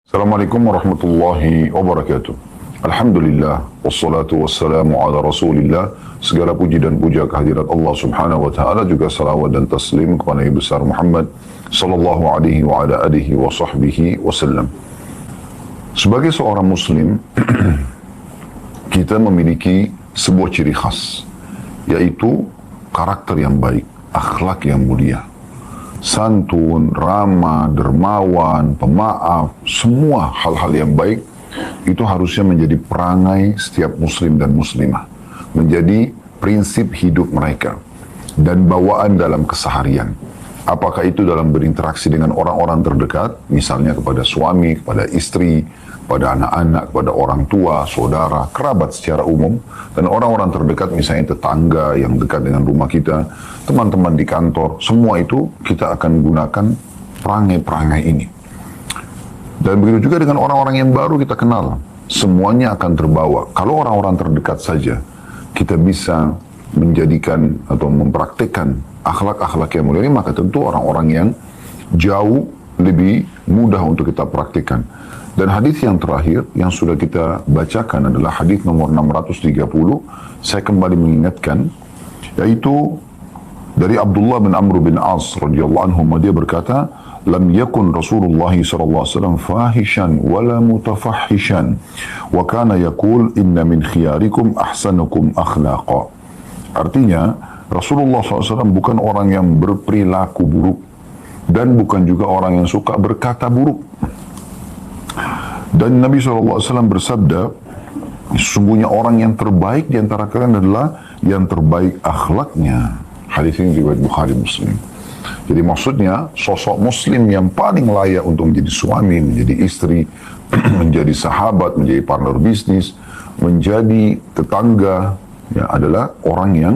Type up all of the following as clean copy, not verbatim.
Assalamualaikum warahmatullahi wabarakatuh. Alhamdulillah, wassalatu wassalamu ala rasulillah. Segala puji dan puja kehadirat Allah subhanahu wa ta'ala, juga salawat dan taslim kepada Nabi besar Muhammad sallallahu alaihi wa ala alihi wa sahbihi wasallam. Sebagai seorang muslim, kita memiliki sebuah ciri khas, yaitu karakter yang baik, akhlak yang mulia. Santun, ramah, dermawan, pemaaf, semua hal-hal yang baik itu harusnya menjadi perangai setiap muslim dan muslimah, menjadi prinsip hidup mereka dan bawaan dalam keseharian. Apakah itu dalam berinteraksi dengan orang-orang terdekat, misalnya kepada suami, kepada istri, kepada anak-anak, kepada orang tua, saudara, kerabat secara umum, dan orang-orang terdekat, misalnya tetangga yang dekat dengan rumah kita, teman-teman di kantor, semua itu kita akan gunakan perangai-perangai ini. Dan begitu juga dengan orang-orang yang baru kita kenal, semuanya akan terbawa. Kalau orang-orang terdekat saja, kita bisa menjadikan atau mempraktekkan akhlak-akhlak yang mulia ini, maka tentu orang-orang yang jauh lebih mudah untuk kita praktikkan. Dan hadis yang terakhir yang sudah kita bacakan adalah hadis nomor 630. Saya kembali mengingatkan, yaitu dari Abdullah bin Amr bin As radhiyallahu anhu, dia berkata, "Lam yakun Rasulullah sallallahu alaihi wasallam fahishan wala mutafahishan, wa kana yaqul inna min khiyarikum ahsanukum akhlaqa." Artinya, Rasulullah SAW bukan orang yang berperilaku buruk dan bukan juga orang yang suka berkata buruk. Dan Nabi SAW bersabda, sesungguhnya orang yang terbaik di antara kalian adalah yang terbaik akhlaknya. Hadis ini riwayat Bukhari Muslim. Jadi maksudnya sosok muslim yang paling layak untuk menjadi suami, menjadi istri, menjadi sahabat, menjadi partner bisnis, menjadi tetangga, ya, adalah orang yang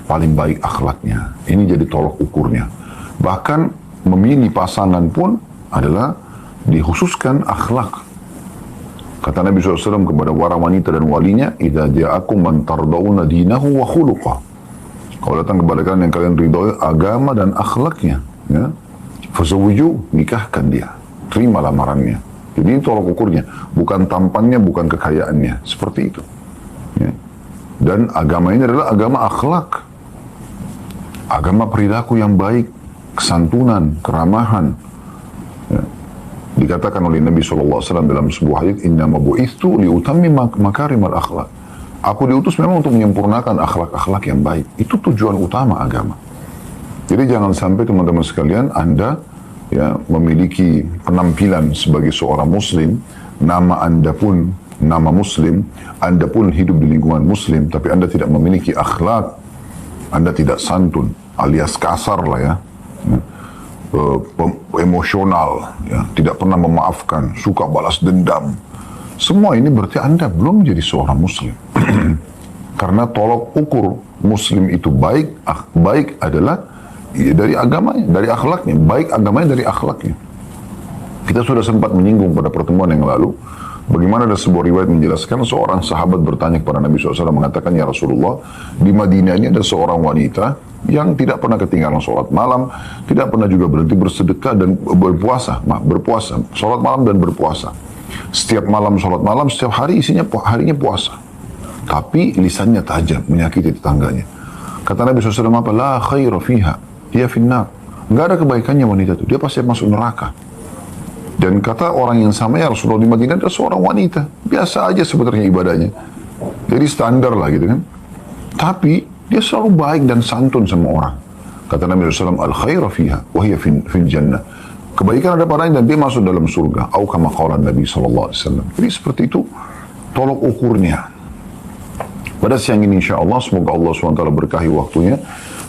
paling baik akhlaknya. Ini jadi tolok ukurnya. Bahkan memilih pasangan pun adalah dikhususkan akhlak. Kata Nabi SAW kepada para wanita dan walinya, "Idza ja'akum man tardawna dinahu wa khuluqah." Kalau datang kepada kalian yang kalian ridhoi agama dan akhlaknya, ya, fazawwiju, nikahkan dia, terima lamarannya. Jadi ini tolok ukurnya, bukan tampannya, bukan kekayaannya, seperti itu. Ya. Dan agama ini adalah agama akhlak, agama perilaku yang baik, kesantunan, keramahan. Ya. Dikatakan oleh Nabi SAW dalam sebuah hadis, "Innama bu'itsu liutammima makarimal akhlak." Aku diutus memang untuk menyempurnakan akhlak-akhlak yang baik. Itu tujuan utama agama. Jadi jangan sampai teman-teman sekalian, Anda ya memiliki penampilan sebagai seorang muslim, nama Anda pun nama muslim, Anda pun hidup di lingkungan muslim, tapi Anda tidak memiliki akhlak, Anda tidak santun, alias kasar lah ya, emosional, ya, tidak pernah memaafkan, suka balas dendam. Semua ini berarti Anda belum menjadi seorang muslim. Karena tolok ukur muslim itu baik, baik adalah dari agamanya, dari akhlaknya, baik agamanya dari akhlaknya. Kita sudah sempat menyinggung pada pertemuan yang lalu, bagaimana ada sebuah riwayat menjelaskan seorang sahabat bertanya kepada Nabi SAW, mengatakan, "Ya Rasulullah, di Madinah ini ada seorang wanita yang tidak pernah ketinggalan sholat malam, tidak pernah juga berhenti bersedekah dan berpuasa, sholat malam dan berpuasa. Setiap malam sholat malam, setiap hari harinya puasa. Tapi lisannya tajam, menyakiti tetangganya." Kata Nabi SAW, "Apa? La khaira fiha, dia finnar." Nggak ada kebaikannya wanita itu, dia pasti masuk neraka. Dan kata orang yang sama, "Ya Rasulullah, di Madinah ada seorang wanita, biasa aja sebenarnya ibadahnya. Jadi standar lah gitu kan. Tapi dia selalu baik dan santun sama orang." Kata Nabi SAW, "Al khaira fiha, wa hiya fil jannah." Kebaikan ada padanya dan dia masuk dalam surga. Atau kama qala Nabi SAW. Jadi seperti itu tolok ukurnya. Pada siang ini insyaAllah, semoga Allah SWT berkahi waktunya,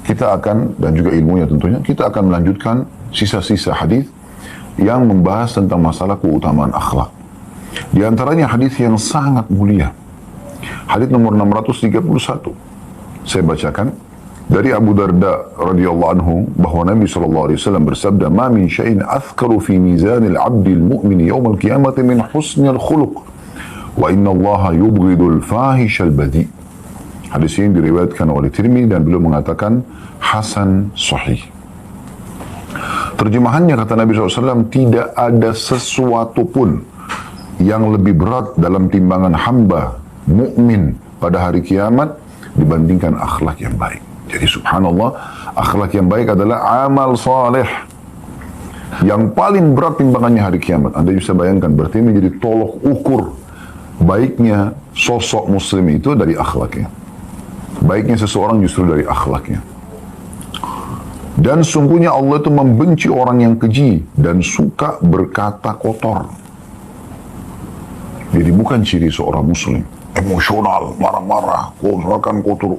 kita akan, dan juga ilmunya tentunya, kita akan melanjutkan sisa-sisa hadis yang membahas tentang masalah keutamaan akhlak. Di antaranya hadis yang sangat mulia. Hadis nomor 631. Saya bacakan dari Abu Darda radhiyallahu anhu bahwa Nabi SAW bersabda, "Ma min syai'in athqalu fi mizanil 'abdil mu'min yawmal qiyamati min husnil khuluq, wa inna Allah yubghidul fahishal badi." Hadis ini diriwayatkan oleh Tirmidzi dan beliau mengatakan hasan sahih. Terjemahannya kata Nabi SAW, tidak ada sesuatu pun yang lebih berat dalam timbangan hamba mukmin pada hari kiamat dibandingkan akhlak yang baik. Jadi subhanallah, akhlak yang baik adalah amal saleh yang paling berat timbangannya hari kiamat. Anda bisa bayangkan, berarti menjadi tolok ukur baiknya sosok muslim itu dari akhlaknya. Baiknya seseorang justru dari akhlaknya. Dan sungguhnya Allah itu membenci orang yang keji dan suka berkata kotor. Jadi bukan ciri seorang muslim emosional, marah-marah, kotoran kotor,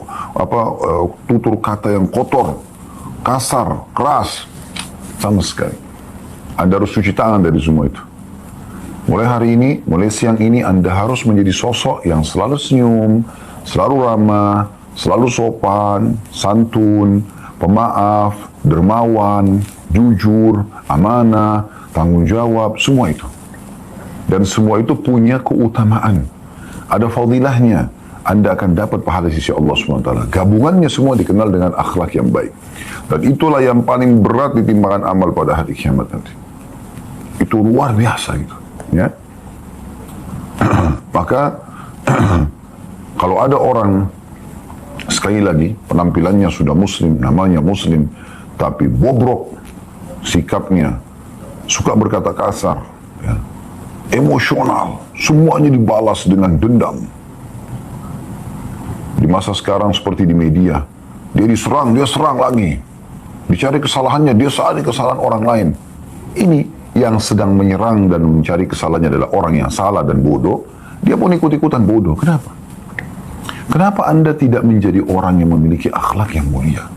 tutur kata yang kotor, kasar, keras, sama sekali. Anda harus cuci tangan dari semua itu. Mulai hari ini, mulai siang ini, Anda harus menjadi sosok yang selalu senyum, selalu ramah, selalu sopan, santun, pemaaf, dermawan, jujur, amanah, tanggung jawab, semua itu. Dan semua itu punya keutamaan. Ada fadilahnya. Anda akan dapat pahala sisi Allah SWT. Gabungannya semua dikenal dengan akhlak yang baik. Dan itulah yang paling berat di timbangan amal pada hari kiamat nanti. Itu luar biasa gitu. Ya. Maka kalau ada orang, sekali lagi, penampilannya sudah muslim, namanya muslim, tapi bobrok sikapnya, suka berkata kasar, ya, emosional, semuanya dibalas dengan dendam. Di masa sekarang seperti di media, dia diserang, dia serang lagi. Dicari kesalahannya, dia cari kesalahan orang lain. Ini yang sedang menyerang dan mencari kesalahannya adalah orang yang salah dan bodoh. Dia pun ikut-ikutan bodoh. Kenapa? Kenapa Anda tidak menjadi orang yang memiliki akhlak yang mulia?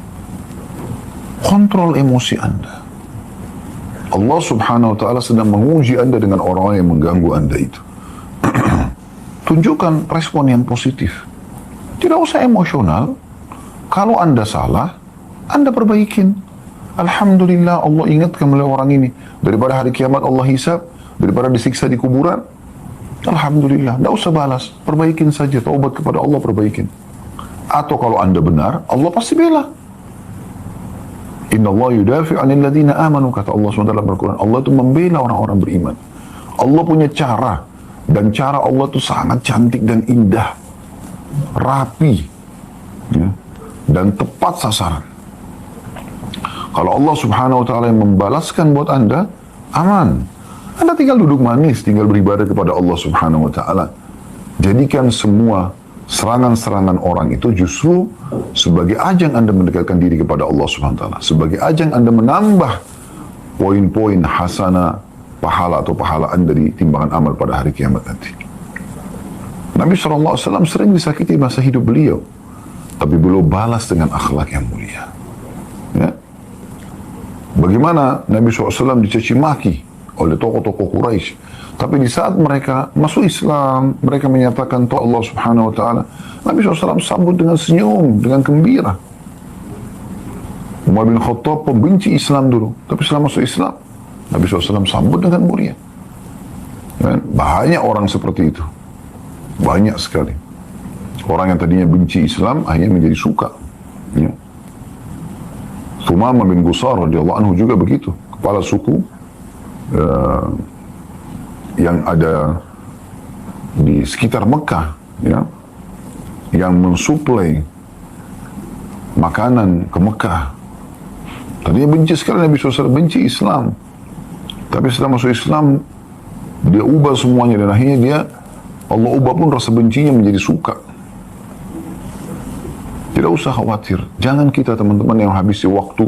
Kontrol emosi Anda. Allah subhanahu wa ta'ala sedang menguji Anda dengan orang-orang yang mengganggu Anda itu. Tunjukkan respon yang positif. Tidak usah emosional. Kalau Anda salah, Anda perbaikin. Alhamdulillah Allah ingatkan melalui orang ini. Daripada hari kiamat Allah hisab, daripada disiksa di kuburan, alhamdulillah, tidak usah balas. Perbaikin saja, taubat kepada Allah, perbaikin. Atau kalau Anda benar, Allah pasti bela. Inna Allah yudafi 'anil ladzina amanu, kata Allah SWT berquran. Allah itu membela orang-orang beriman. Allah punya cara, dan cara Allah itu sangat cantik dan indah, rapi, ya, dan tepat sasaran. Kalau Allah subhanahu wa ta'ala yang membalaskan buat Anda, aman. Anda tinggal duduk manis, tinggal beribadah kepada Allah subhanahu wa ta'ala. Jadikan semua serangan-serangan orang itu justru sebagai ajang Anda mendekatkan diri kepada Allah subhanahu wa ta'ala. Sebagai ajang Anda menambah poin-poin hasanah, pahala atau pahalaan dari timbangan amal pada hari kiamat nanti. Nabi SAW sering disakiti masa hidup beliau, tapi beliau balas dengan akhlak yang mulia. Ya. Bagaimana Nabi SAW dicaci maki oleh tokoh-tokoh Quraisy, tapi di saat mereka masuk Islam, mereka menyatakan to Allah subhanahu wa ta'ala, Nabi SAW sambut dengan senyum, dengan gembira. Umar bin Khattab pembenci Islam dulu, tapi setelah masuk Islam, Nabi SAW sambut dengan mulia. Banyak orang seperti itu. Banyak sekali. Orang yang tadinya benci Islam, akhirnya menjadi suka. Ya. Thumamah bin Gusar radhiyallahu anhu juga begitu. Kepala suku yang ada di sekitar Mekah, ya, yang mensuplai makanan ke Mekah. Tadinya benci sekali Nabi SAW, benci Islam. Tapi setelah masuk Islam, dia ubah semuanya, dan akhirnya Allah ubah pun rasa bencinya menjadi suka. Tidak usah khawatir. Jangan kita teman-teman yang habisi waktu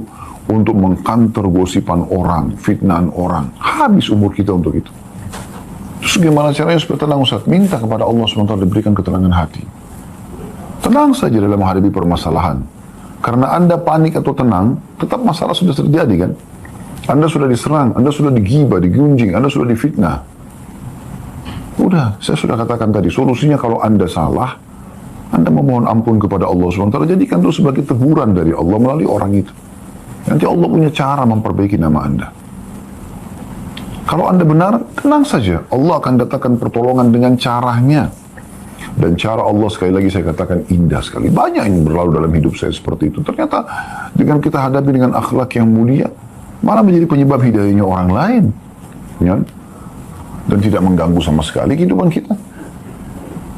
untuk mengkantor gosipan orang, fitnahan orang. Habis umur kita untuk itu. Terus gimana caranya supaya tenang, Ustaz? Minta kepada Allah SWT diberikan ketenangan hati. Tenang saja dalam menghadapi permasalahan. Karena Anda panik atau tenang, tetap masalah sudah terjadi kan? Anda sudah diserang, Anda sudah digibah, digunjing, Anda sudah difitnah. Udah, saya sudah katakan tadi, solusinya kalau Anda salah, Anda memohon ampun kepada Allah SWT, jadikan itu sebagai teguran dari Allah melalui orang itu. Nanti Allah punya cara memperbaiki nama Anda. Kalau Anda benar, tenang saja. Allah akan datangkan pertolongan dengan caranya. Dan cara Allah, sekali lagi saya katakan, indah sekali. Banyak yang berlalu dalam hidup saya seperti itu. Ternyata dengan kita hadapi dengan akhlak yang mulia, malah menjadi penyebab hidayahnya orang lain. Ya? dan tidak mengganggu sama sekali kehidupan kita.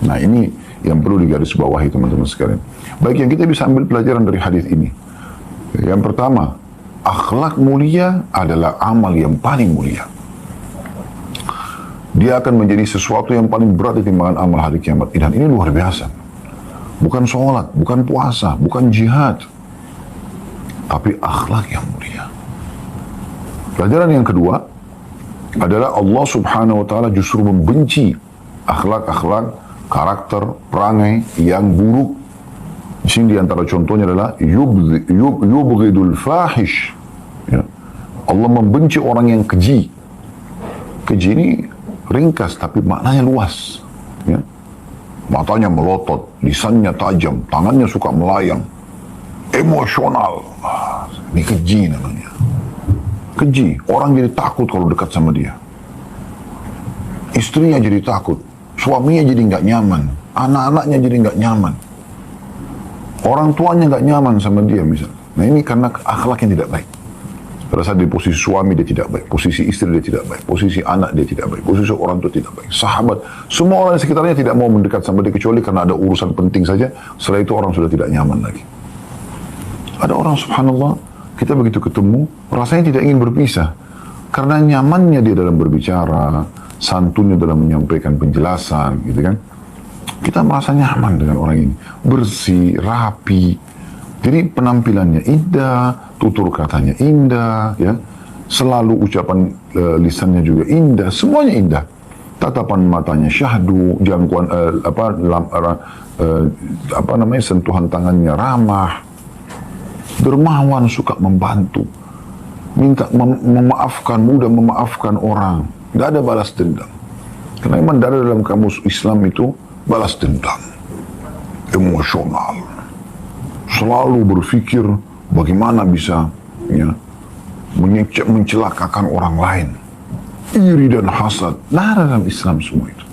Nah, ini yang perlu digarisbawahi teman-teman sekalian. Baik, yang kita bisa ambil pelajaran dari hadis ini. Yang pertama, akhlak mulia adalah amal yang paling mulia. Dia akan menjadi sesuatu yang paling berat di timbangan amal hari kiamat. Dan ini luar biasa. Bukan sholat, bukan puasa, bukan jihad, tapi akhlak yang mulia. Pelajaran yang kedua adalah Allah Subhanahu wa Ta'ala justru membenci akhlak-akhlak, karakter, perangai yang buruk. Di sini di antara contohnya adalah yubghidul fahish. Ya. Allah membenci orang yang keji. Keji ini ringkas tapi maknanya luas. Ya. Matanya melotot, lisannya tajam, tangannya suka melayang, emosional. Ini keji namanya. Keji, orang jadi takut kalau dekat sama dia. Istrinya jadi takut, suaminya jadi nggak nyaman, anak-anaknya jadi nggak nyaman, orang tuanya nggak nyaman sama dia misalnya. Nah, ini karena akhlak yang tidak baik. Pada saat di posisi suami dia tidak baik, posisi istri dia tidak baik, posisi anak dia tidak baik, posisi orang tua tidak baik, sahabat, semua orang di sekitarnya tidak mau mendekat sama dia kecuali karena ada urusan penting saja. Setelah itu orang sudah tidak nyaman lagi. Ada orang subhanallah, kita begitu ketemu, rasanya tidak ingin berpisah. Karena nyamannya dia dalam berbicara, santunnya dalam menyampaikan penjelasan, gitu kan. Kita merasa nyaman dengan orang ini. Bersih, rapi. Jadi penampilannya indah, tutur katanya indah, ya. Selalu ucapan lisannya juga indah, semuanya indah. Tatapan matanya syahdu, jangkauan sentuhan tangannya ramah. Dermawan, suka membantu, minta memaafkan, mudah memaafkan orang, nggak ada balas dendam. Karena memang dari dalam kamus Islam itu balas dendam, emosional, selalu berpikir bagaimana bisa ya, mencelakakan orang lain, iri dan hasad. Nah, dalam Islam semua itu.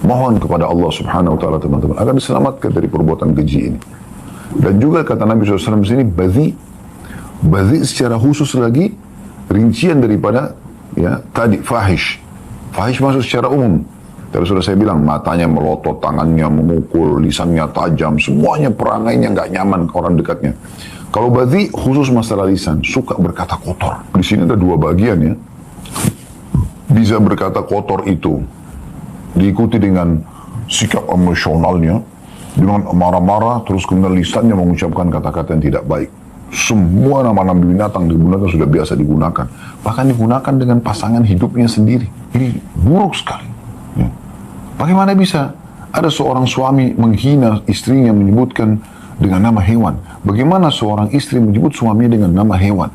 Mohon kepada Allah Subhanahu Wa Taala teman-teman agar diselamatkan dari perbuatan keji ini. Dan juga kata Nabi SAW di sini, badhi secara khusus lagi, rincian daripada ya tadi fahish. Fahish masuk secara umum. Tadi sudah saya bilang, matanya melotot, tangannya memukul, lisannya tajam, semuanya perangainya nggak nyaman ke orang dekatnya. Kalau badhi khusus masalah lisan, suka berkata kotor. Di sini ada dua bagian ya. Bisa berkata kotor itu diikuti dengan sikap emosionalnya, dengan marah-marah, terus kemudian lisannya mengucapkan kata-kata yang tidak baik. Semua nama-nama binatang digunakan sudah biasa digunakan. Bahkan digunakan dengan pasangan hidupnya sendiri. Ini buruk sekali. Ya. Bagaimana bisa ada seorang suami menghina istrinya menyebutkan dengan nama hewan? Bagaimana seorang istri menyebut suaminya dengan nama hewan?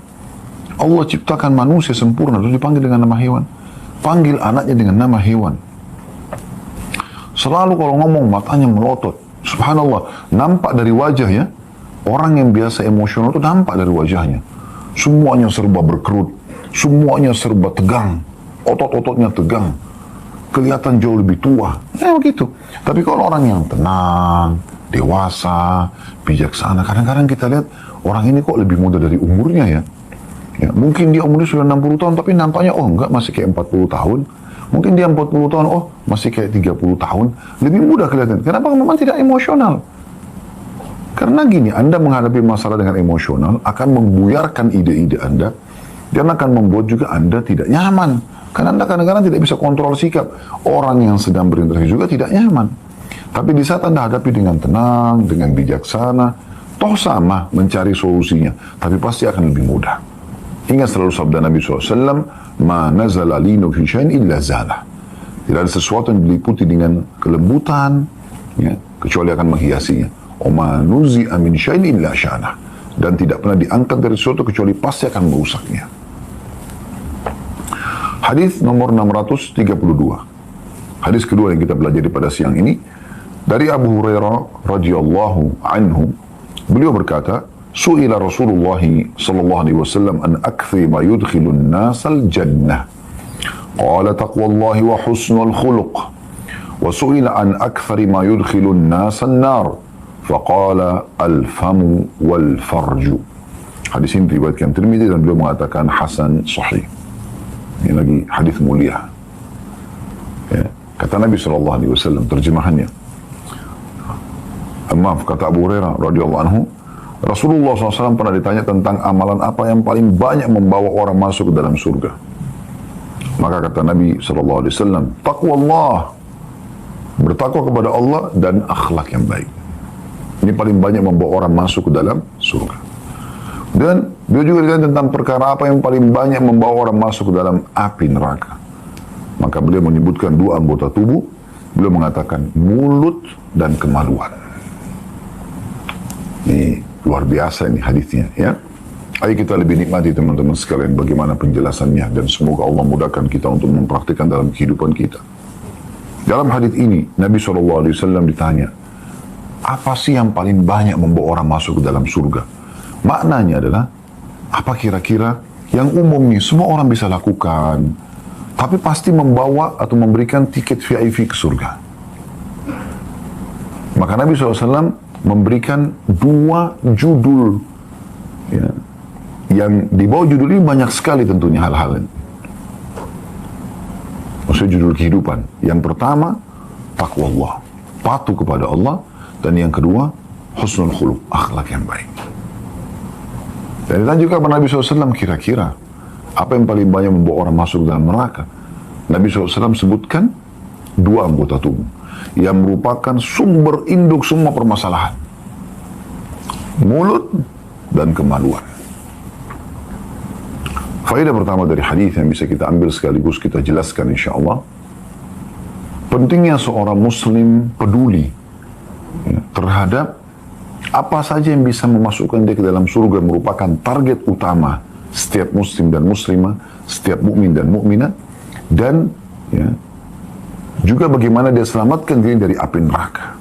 Allah ciptakan manusia sempurna terus dipanggil dengan nama hewan. Panggil anaknya dengan nama hewan. Selalu kalau ngomong matanya melotot. Subhanallah, nampak dari wajah ya. Orang yang biasa emosional itu nampak dari wajahnya. Semuanya serba berkerut, semuanya serba tegang, otot-ototnya tegang, kelihatan jauh lebih tua. Ya begitu. Tapi kalau orang yang tenang, dewasa, bijaksana, kadang-kadang kita lihat orang ini kok lebih muda dari umurnya ya. Ya, mungkin dia umurnya sudah 60 tahun, tapi nampaknya oh enggak, masih kayak 40 tahun. Mungkin dia 40 tahun, oh masih kayak 30 tahun. Lebih mudah kelihatan. Kenapa? Memang tidak emosional. Karena gini, Anda menghadapi masalah dengan emosional akan membuyarkan ide-ide Anda dan akan membuat juga Anda tidak nyaman. Karena Anda kadang-kadang tidak bisa kontrol sikap. Orang yang sedang berinteraksi juga tidak nyaman. Tapi di saat Anda hadapi dengan tenang, dengan bijaksana, toh sama mencari solusinya. Tapi pasti akan lebih mudah. Ingat selalu sabda Nabi SAW, ma nazala linu fi syai'in illa zalah. Tidak ada sesuatu yang diliputi dengan kelembutan, ya, kecuali akan menghiasinya. Oma nuzi amin syai'in illa syanah. Dan tidak pernah diangkat dari sesuatu kecuali pasti akan merusaknya. Hadis nomor 632. Hadis kedua yang kita pelajari pada siang ini dari Abu Hurairah radhiyallahu anhu. Beliau berkata, su'ila Rasulullah sallallahu alaihi wasallam an akthari ma yudkhilun nasal jannah. Qala taqwallahi wa husnul khuluq. Wa su'ila an akthari ma yudkhilun nasal nar. Faqala al-famu wal farju. Hadis ini diriwayatkan Tirmidzi dan beliau mengatakan hasan sahih. Ini lagi hadis mulia. Ya. Kata Nabi SAW, terjemahannya. Maaf, kata Abu Hurairah radhiyallahu anhu, Rasulullah SAW pernah ditanya tentang amalan apa yang paling banyak membawa orang masuk ke dalam surga. Maka kata Nabi SAW, taqwallah, bertakwa kepada Allah dan akhlak yang baik. Ini paling banyak membawa orang masuk ke dalam surga. Dan beliau juga ditanya tentang perkara apa yang paling banyak membawa orang masuk ke dalam api neraka. Maka beliau menyebutkan dua anggota tubuh. Beliau mengatakan mulut dan kemaluan. Ini luar biasa ini hadisnya, ya. Ayo kita lebih nikmati teman-teman sekalian bagaimana penjelasannya, dan semoga Allah mudahkan kita untuk mempraktikkan dalam kehidupan kita. Dalam hadis ini Nabi SAW ditanya, apa sih yang paling banyak membawa orang masuk ke dalam surga? Maknanya adalah, apa kira-kira yang umum nih semua orang bisa lakukan, tapi pasti membawa atau memberikan tiket VIP ke surga. Maka Nabi SAW memberikan dua judul, ya, yang di bawah judul ini banyak sekali tentunya hal-hal ini. Maksudnya judul kehidupan. Yang pertama, takwa Allah, patuh kepada Allah. Dan yang kedua, husnul khuluq, akhlak yang baik. Dan ditanya juga kepada Nabi SAW, kira-kira apa yang paling banyak membawa orang masuk dalam neraka? Nabi SAW sebutkan dua anggota tubuh yang merupakan sumber induk semua permasalahan. Mulut dan kemaluan. Faedah pertama dari hadis yang bisa kita ambil sekaligus kita jelaskan insyaAllah. Pentingnya seorang muslim peduli, ya, terhadap apa saja yang bisa memasukkan dia ke dalam surga, merupakan target utama setiap muslim dan muslimah, setiap mukmin dan mukminah, dan ya, juga bagaimana dia selamatkan diri dari api neraka.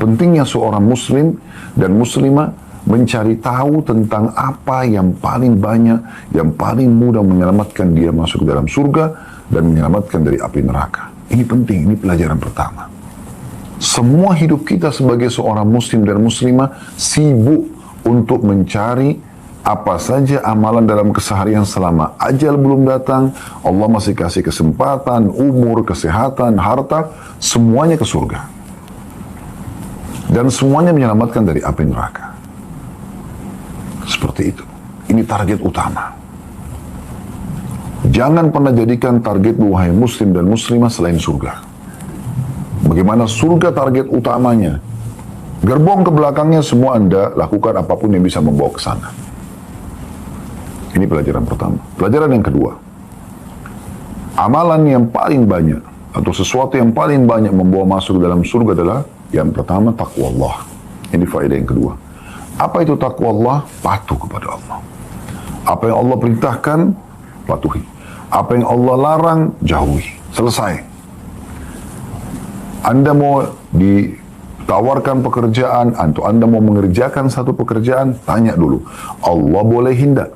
Pentingnya seorang muslim dan muslimah mencari tahu tentang apa yang paling banyak, yang paling mudah menyelamatkan dia masuk ke dalam surga dan menyelamatkan dari api neraka. Ini penting, ini pelajaran pertama. Semua hidup kita sebagai seorang muslim dan muslimah sibuk untuk mencari apa saja amalan dalam keseharian selama ajal belum datang, Allah masih kasih kesempatan, umur, kesehatan, harta, semuanya ke surga. Dan semuanya menyelamatkan dari api neraka. Seperti itu. Ini target utama. Jangan pernah jadikan target wahai muslim dan muslimah selain surga. Bagaimana surga target utamanya. Gerbong ke belakangnya semua Anda lakukan apapun yang bisa membawa ke sana. Ini pelajaran pertama. Pelajaran yang kedua. Amalan yang paling banyak atau sesuatu yang paling banyak membawa masuk dalam surga adalah yang pertama takwa Allah. Ini faedah yang kedua. Apa itu takwa Allah? Patuh kepada Allah. Apa yang Allah perintahkan, patuhi. Apa yang Allah larang, jauhi. Selesai. Anda mau ditawarkan pekerjaan, atau Anda mau mengerjakan satu pekerjaan, tanya dulu. Allah boleh hindak?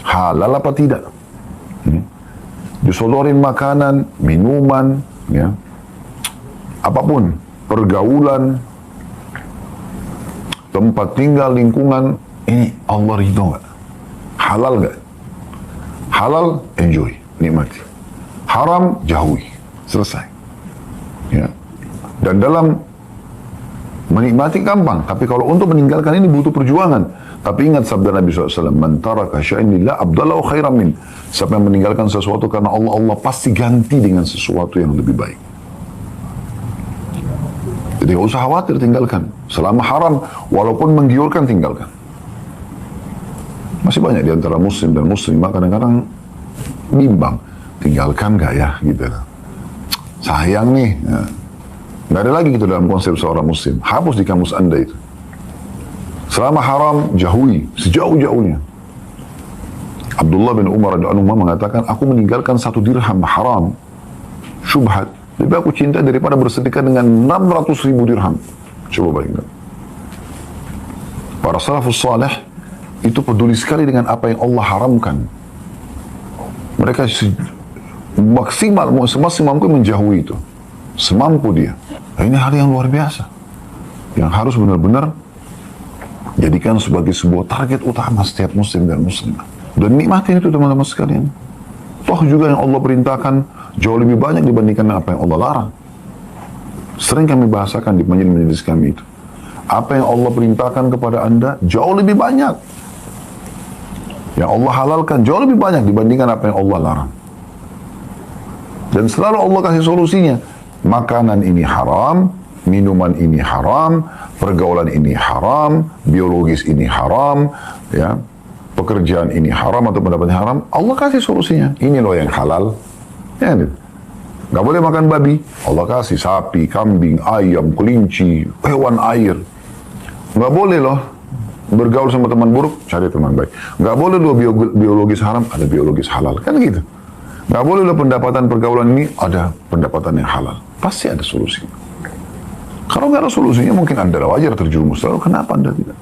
Halal apa tidak? Disodorin makanan, minuman, ya, apapun, pergaulan, tempat tinggal, lingkungan, ini Allah ridho nggak? Halal nggak? Halal, enjoy, nikmati. Haram, jauhi, selesai. Ya. Dan dalam menikmati gampang, tapi kalau untuk meninggalkan ini butuh perjuangan. Tapi ingat sabda Nabi SAW, man taraka syai'an lillah abdalahu khairan min. Siapa yang meninggalkan sesuatu karena Allah, Allah pasti ganti dengan sesuatu yang lebih baik. Jadi gak usah khawatir, tinggalkan. Selama haram, walaupun menggiurkan, tinggalkan. Masih banyak di antara muslim dan muslimah kadang-kadang bimbang. Tinggalkan gak ya? Gitu. Sayang nih. Ya. Gak ada lagi gitu dalam konsep seorang muslim. Hapus di kamus Anda itu. Selama haram, jauhi. Sejauh-jauhnya. Abdullah bin Umar radhiyallahu anhu mengatakan, aku meninggalkan 1 dirham haram. Syubhat. Lebih aku cinta daripada bersedekah dengan 600.000 dirham. Coba bayangkan. Para salafus salih itu peduli sekali dengan apa yang Allah haramkan. Mereka maksimal, semaksimal mungkin menjauhi itu. Semampu dia. Nah, ini hal yang luar biasa. Yang harus benar-benar jadikan sebagai sebuah target utama setiap muslim dan muslimah. Dan nikmatin itu teman-teman sekalian. Toh juga yang Allah perintahkan jauh lebih banyak dibandingkan apa yang Allah larang. Sering kami bahasakan di majelis kami itu. Apa yang Allah perintahkan kepada Anda jauh lebih banyak. Yang Allah halalkan jauh lebih banyak dibandingkan apa yang Allah larang. Dan selalu Allah kasih solusinya. Makanan ini haram, minuman ini haram, pergaulan ini haram, biologis ini haram, ya, pekerjaan ini haram atau pendapatnya haram. Allah kasih solusinya. Ini loh yang halal. Ya, gitu. Gak boleh makan babi. Allah kasih sapi, kambing, ayam, kelinci, hewan air. Gak boleh loh bergaul sama teman buruk, cari teman baik. Gak boleh loh biologis haram, ada biologis halal. Kan gitu. Gak boleh loh pendapatan pergaulan ini, ada pendapatan yang halal. Pasti ada solusi. Kalau gak ada solusinya, mungkin Anda wajar terjerumus. Lalu kenapa Anda tidak?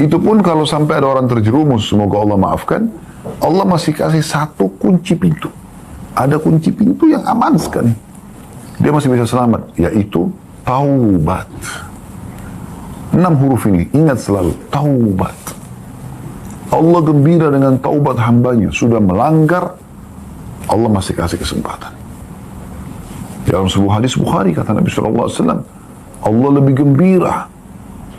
Itu pun kalau sampai ada orang terjerumus, semoga Allah maafkan, Allah masih kasih satu kunci pintu. Ada kunci pintu yang aman sekali. Dia masih bisa selamat, yaitu taubat. 6 huruf ini, ingat selalu, taubat. Allah gembira dengan taubat hambanya. Sudah melanggar, Allah masih kasih kesempatan. Dalam sebuah hadis Bukhari, kata Nabi SAW, Allah lebih gembira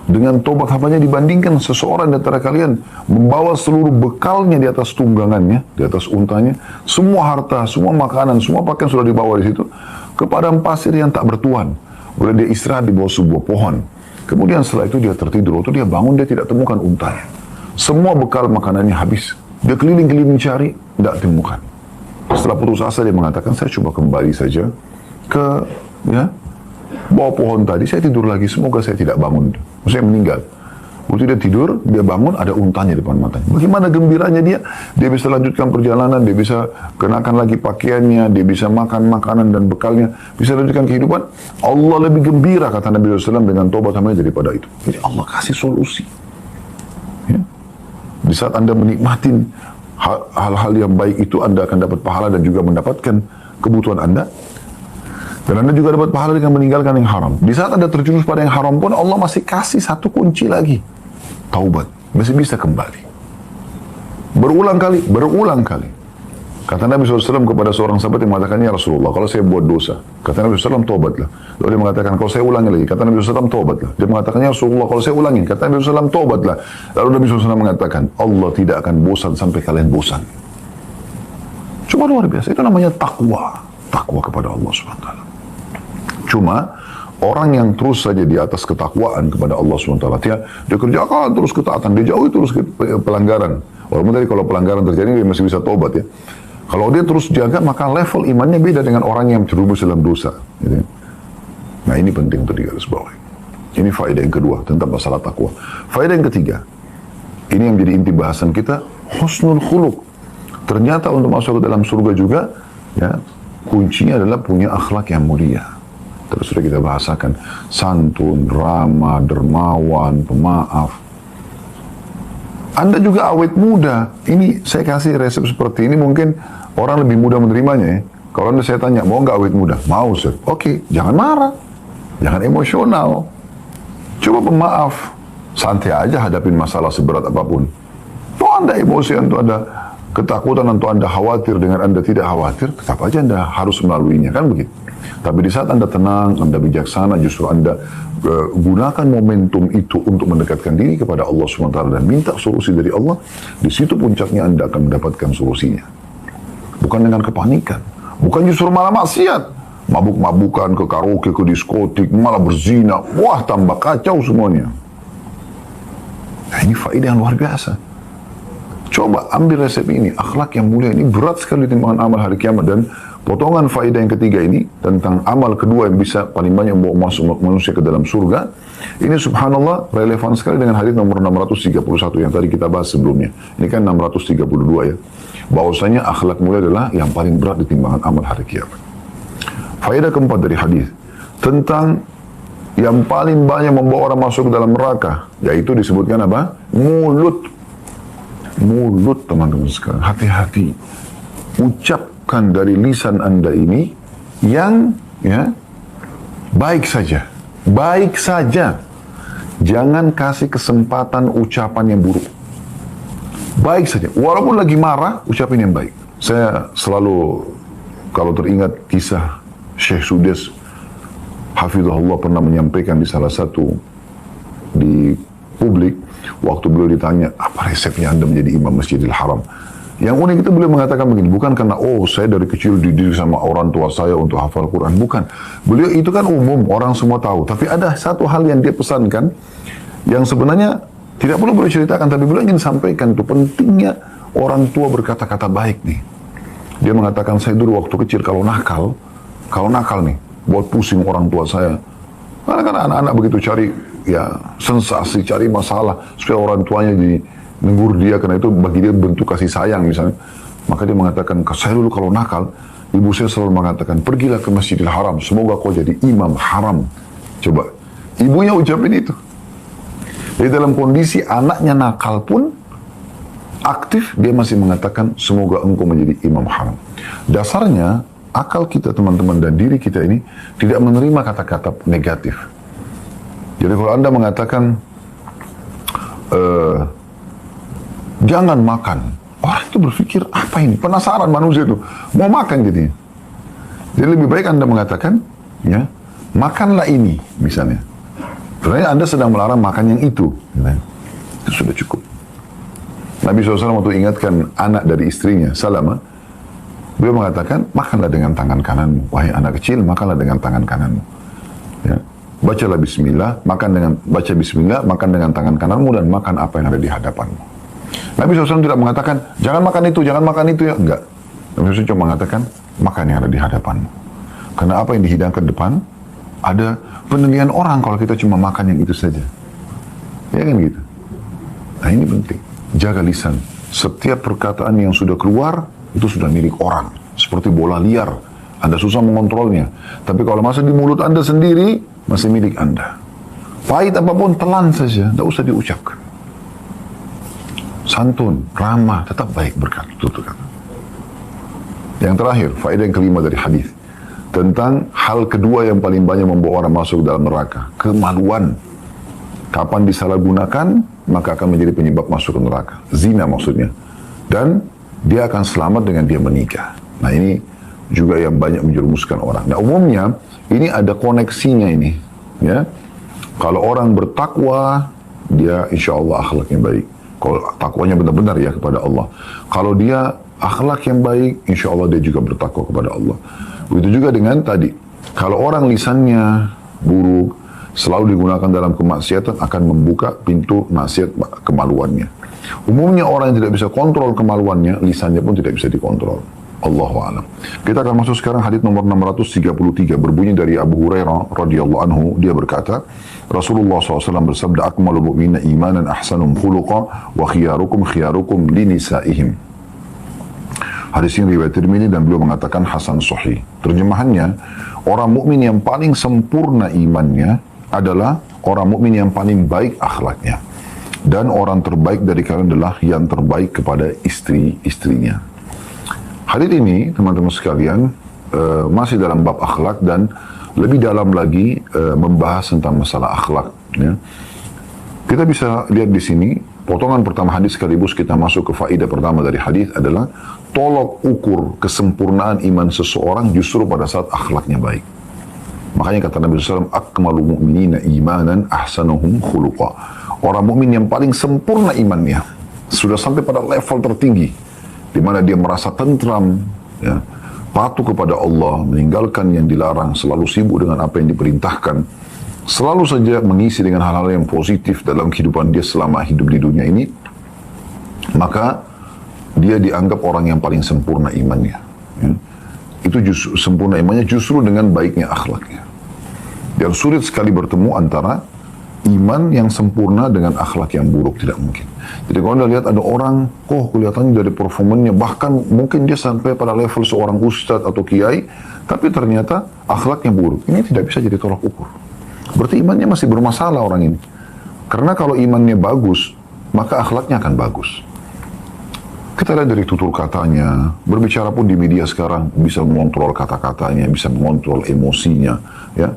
dengan taubat hambanya dibandingkan seseorang di antara kalian membawa seluruh bekalnya di atas tunggangannya, di atas untanya, semua harta, semua makanan, semua pakaian sudah dibawa di situ ke padang pasir yang tak bertuan. Kemudian dia istirahat di bawah sebuah pohon. Kemudian setelah itu dia tertidur. Waktu dia bangun, dia tidak temukan untanya. Semua bekal makanannya habis. Dia keliling-keliling mencari, tidak temukan. Setelah putus asa dia mengatakan, saya coba kembali saja ke bawah pohon tadi, saya tidur lagi, semoga saya tidak bangun. Maksudnya meninggal. Waktu dia tidur, dia bangun, ada untanya di depan matanya. Bagaimana gembiranya dia? Dia bisa lanjutkan perjalanan, dia bisa kenakan lagi pakaiannya, dia bisa makan makanan dan bekalnya, bisa lanjutkan kehidupan. Allah lebih gembira, kata Nabi SAW, dengan tobat hambanya daripada itu. Jadi Allah kasih solusi. Ya. Di saat Anda menikmatin hal-hal yang baik itu, Anda akan dapat pahala dan juga mendapatkan kebutuhan Anda. Dan Anda juga dapat pahala dengan meninggalkan yang haram. Di saat Anda terjerumus pada yang haram pun, Allah masih kasih satu kunci lagi. Taubat. Masih bisa kembali. Berulang kali. Kata Nabi SAW kepada seorang sahabat yang mengatakan, ya Rasulullah, kalau saya buat dosa. Kata Nabi SAW, taubatlah. Lalu dia mengatakan, kalau saya ulangi lagi. Kata Nabi SAW, taubatlah. Dia mengatakan, ya Rasulullah, kalau saya ulangi. Kata Nabi SAW, taubatlah. Lalu Nabi SAW mengatakan, Allah tidak akan bosan sampai kalian bosan. Cuma luar biasa. Itu namanya takwa. Takwa kepada Allah SWT. Cuma orang yang terus saja di atas ketakwaan kepada Allah SWT, dia kerjakan terus ketaatan, dia jauhi terus pelanggaran. Walaupun tadi kalau pelanggaran terjadi dia masih bisa tobat ya. Kalau dia terus jaga, maka level imannya beda dengan orang yang terjerumus dalam dosa. Gitu. Nah ini penting untuk digarisbawahi. Ini faedah yang kedua tentang masalah takwa. Faedah yang ketiga, ini yang menjadi inti bahasan kita, husnul khuluq. Ternyata untuk masuk ke dalam surga juga, ya, kuncinya adalah punya akhlak yang mulia. Terus sudah kita bahasakan, santun, ramah, dermawan, pemaaf. Anda juga awet muda. Ini saya kasih resep seperti ini, mungkin orang lebih mudah menerimanya ya. Kalau Anda saya tanya, mau nggak awet muda? Mau, Sir. Oke, jangan marah. Jangan emosional. Coba pemaaf. Santai aja hadapin masalah seberat apapun. Tuh Anda emosi, atau Anda ketakutan, atau Anda khawatir dengan Anda tidak khawatir, tetap aja Anda harus melaluinya, kan begitu. Tapi di saat Anda tenang, Anda bijaksana, justru Anda gunakan momentum itu untuk mendekatkan diri kepada Allah SWT dan minta solusi dari Allah, di situ puncaknya Anda akan mendapatkan solusinya. Bukan dengan kepanikan, bukan justru malah maksiat, mabuk-mabukan, ke karaoke, ke diskotik, malah berzina, wah tambah kacau semuanya. Nah ini faedah yang luar biasa. Coba ambil resep ini, akhlak yang mulia ini berat sekali timbangan amal hari kiamat. Dan potongan faedah yang ketiga ini tentang amal kedua yang bisa paling banyak membawa masuk manusia ke dalam surga. Ini subhanallah relevan sekali dengan hadis nomor 631 yang tadi kita bahas sebelumnya. Ini kan 632 ya. Bahwasanya akhlak mulia adalah yang paling berat di timbangan amal hari kiamat. Faedah keempat dari hadis tentang yang paling banyak membawa orang masuk ke dalam neraka, yaitu disebutkan apa? Mulut. Mulut, teman-teman sekalian. Hati-hati. Ucapkan dari lisan Anda ini yang baik saja. Baik saja. Jangan kasih kesempatan ucapan yang buruk. Baik saja. Walaupun lagi marah, ucapin yang baik. Saya selalu kalau teringat kisah Syekh Sudes, Hafizahullah pernah menyampaikan di salah satu di publik, waktu beliau ditanya, apa resepnya Anda menjadi imam Masjidil Haram? Yang unik itu beliau mengatakan begini, bukan karena, oh saya dari kecil dididik sama orang tua saya untuk hafal Quran, bukan. Beliau itu kan umum, orang semua tahu. Tapi ada satu hal yang dia pesankan, yang sebenarnya tidak perlu beliau ceritakan, tapi beliau ingin sampaikan itu pentingnya orang tua berkata-kata baik nih. Dia mengatakan, saya dulu waktu kecil kalau nakal nih, buat pusing orang tua saya. Karena kan anak-anak begitu cari ya sensasi, cari masalah supaya orang tuanya jadi negur dia, karena itu bagi dia bentuk kasih sayang misalnya. Maka dia mengatakan, saya dulu kalau nakal, ibu saya selalu mengatakan, pergilah ke Masjidil Haram, semoga kau jadi imam haram. Coba, ibunya ucapin itu. Jadi dalam kondisi anaknya nakal pun aktif, dia masih mengatakan, semoga engkau menjadi imam haram. Dasarnya akal kita teman-teman dan diri kita ini tidak menerima kata-kata negatif. Jadi kalau Anda mengatakan jangan makan, orang itu berpikir apa ini? Penasaran manusia itu mau makan gitu. Jadi lebih baik Anda mengatakan, ya makanlah ini misalnya. Sebenarnya Anda sedang melarang makan yang itu. Itu sudah cukup. Nabi SAW waktu ingatkan anak dari istrinya, Salamah, beliau mengatakan, makanlah dengan tangan kananmu. Wahai anak kecil, makanlah dengan tangan kananmu. Ya. Bacalah bismillah, baca bismillah, makan dengan tangan kananmu dan makan apa yang ada di hadapanmu. Nabi SAW tidak mengatakan, jangan makan itu ya. Enggak. Nabi SAW cuma mengatakan, makan yang ada di hadapanmu. Karena apa yang dihidangkan depan, ada penilaian orang kalau kita cuma makan yang itu saja. Ya kan gitu. Nah ini penting. Jaga lisan. Setiap perkataan yang sudah keluar, itu sudah milik orang. Seperti bola liar. Anda susah mengontrolnya. Tapi kalau masih di mulut Anda sendiri, masih milik Anda. Pahit apapun, telan saja. Tidak usah diucapkan. Santun, ramah, tetap baik berkata. Yang terakhir, faedah yang kelima dari hadis. Tentang hal kedua yang paling banyak membawa orang masuk dalam neraka. Kemaluan. Kapan disalahgunakan, maka akan menjadi penyebab masuk ke neraka. Zina maksudnya. Dan dia akan selamat dengan dia menikah. Nah ini juga yang banyak menjerumuskan orang. Nah umumnya ini ada koneksinya ini. Ya, kalau orang bertakwa, dia insya Allah akhlaknya baik. Kalau takwanya benar-benar ya kepada Allah. Kalau dia akhlak yang baik, insya Allah dia juga bertakwa kepada Allah. Begitu juga dengan tadi. Kalau orang lisannya buruk, selalu digunakan dalam kemaksiatan, akan membuka pintu maksiat kemaluannya. Umumnya orang yang tidak bisa kontrol kemaluannya, lisannya pun tidak bisa dikontrol. Allahu a'lam. Kita akan masuk sekarang hadits nomor 633, berbunyi dari Abu Hurairah radhiyallahu anhu. Dia berkata, Rasulullah SAW bersabda, akmalul mu'minina imanan ahsanum khuluqa wa khiyarukum linisaihim. Hadis ini riwayat Tirmidzi dan beliau mengatakan hasan sahih. Terjemahannya, orang mukmin yang paling sempurna imannya adalah orang mukmin yang paling baik akhlaknya. Dan orang terbaik dari kalian adalah yang terbaik kepada istri-istrinya. Hadis ini, teman-teman sekalian, masih dalam bab akhlak dan lebih dalam lagi membahas tentang masalah akhlak. Ya. Kita bisa lihat di sini, potongan pertama hadis sekaligus kita masuk ke faedah pertama dari hadis adalah tolok ukur kesempurnaan iman seseorang justru pada saat akhlaknya baik. Makanya kata Nabi SAW, akmalul mu'minina imanan ahsanuhum khuluqa. Orang mukmin yang paling sempurna imannya, sudah sampai pada level tertinggi, di mana dia merasa tentram, ya, patuh kepada Allah, meninggalkan yang dilarang, selalu sibuk dengan apa yang diperintahkan, selalu saja mengisi dengan hal-hal yang positif dalam kehidupan dia selama hidup di dunia ini, maka dia dianggap orang yang paling sempurna imannya. Ya. Itu justru sempurna imannya justru dengan baiknya akhlaknya. Dan sulit sekali bertemu antara iman yang sempurna dengan akhlak yang buruk, tidak mungkin. Jadi kalau Anda lihat ada orang, kelihatannya dari performanya, bahkan mungkin dia sampai pada level seorang ustadz atau kiai, tapi ternyata akhlaknya buruk. Ini tidak bisa jadi tolak ukur. Berarti imannya masih bermasalah orang ini. Karena kalau imannya bagus, maka akhlaknya akan bagus. Kita lihat dari tutur katanya, berbicara pun di media sekarang, bisa mengontrol kata-katanya, bisa mengontrol emosinya, ya.